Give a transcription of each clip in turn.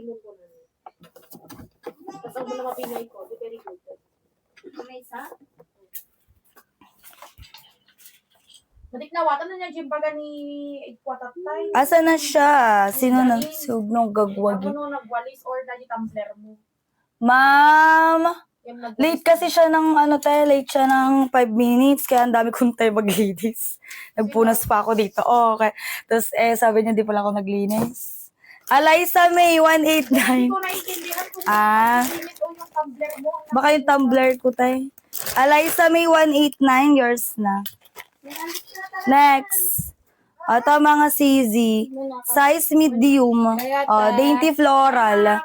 inom ko na. Tapos ang mga pinay ko, di very good. May isa? Matiknawatan na niya, Jimbaga ni Ikwatatay. Asa na siya? Sino nagsug nung gagwagi? Ako nung nagwalis or na tumbler mo. Ma'am! Yung nagwalis. Late kasi siya ng late siya ng 5 minutes, kaya ang dami kong tayo mag-ladies. Nagpunas pa ako dito. Oh, okay. Tapos sabi niya, di pala ako naglinis. Alaysa May, 189. Hindi ko naiintindihan kung limit o yung tumbler mo. Baka yung tumbler ko, tay. Alaysa May, 189, yours na. Next. Ito mga CZ. Size medium. Dainty floral.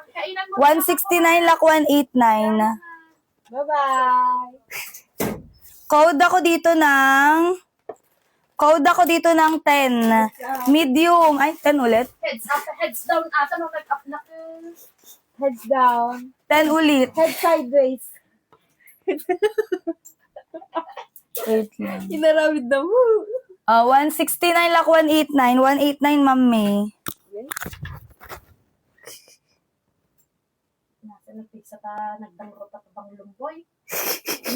169 lak 189. Bye-bye. Code ako dito ng 10. Medium. Ay, 10 ulit. Heads up, heads down. Asa nung nag-up na heads down. 10 ulit. Head sideways. Wait lang. Inarawid na mo. 169 lak 189. 189, Ma'am May. Nasa nag-pizza ta, nagdangrot at pang lumboy.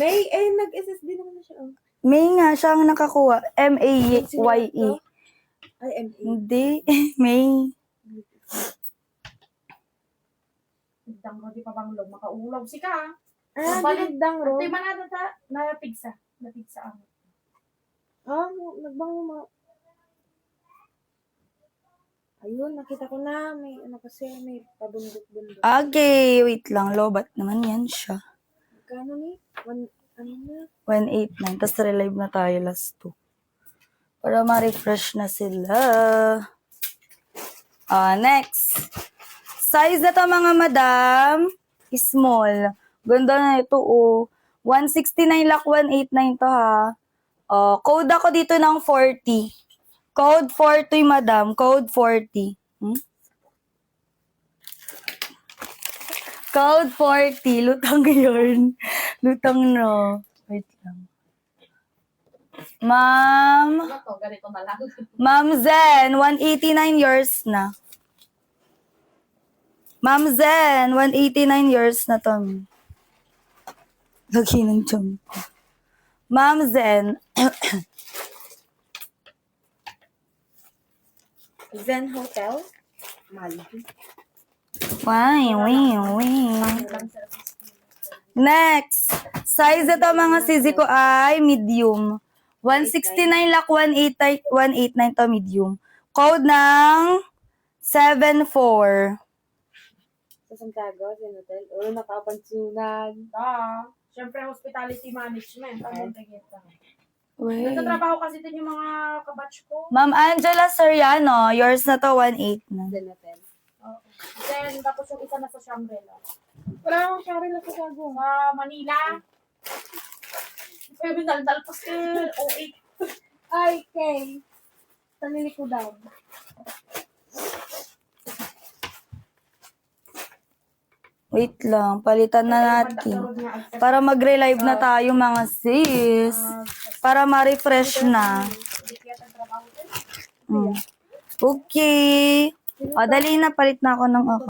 May, nag-SSD naman na siya. Oh. May nga siyang nakakuha. M-A-Y-E. Ay, MA. Hindi. May. Nagdangrot di pa bang lum. Makaulaw si ka. Balik dang ro. Ito yung manado ta, na pizza. Na pizza ako. Nagbango mo. Ayun, nakita ko na. May kasi, may pabundok-bundok. Okay, wait lang. Lobat naman yan siya. Magkano ni? 189. Tapos relive na tayo last 2. Para ma-refresh na sila. Next. Size na to mga madam. Small. Ganda na ito, 169 lak 189 to, ha. Code ako dito ng 40. Code 40, madam. Code 40. Code 40. Lutang yun. Lutang no. Wait lang. Ma'am. Ano to? Ganito na lang. Ma'am Zen, 189 years na. Ma'am Zen, 189 years na to. Lagi ng jump. Ma'am Zen. Zen Hotel? Malibu. Why? Next. Size ito mga sisi ko ay medium. 169 lak 189 to medium. Code ng 74. Sa Santiago, Zen Hotel. Nakapansunan. Siyempre, hospitality management. Ang tigita. Wait. Nagtatrabaho kasi din yung mga kabatch ko. Ma'am Angela Soriano, yours na to 18 na. Zen Hotel. Oo. Then, tapos yung isa na sa Shangri-La. Wala akong shari na sa Santiago. Sa Manila. Pwede daldal pa sa 08. Ay, Kay. Tanili ko daw. Wait lang, palitan na natin. Para mag-relive na tayo mga sis. Para ma-refresh na. Okay. Dali na, palit na ako ng ako.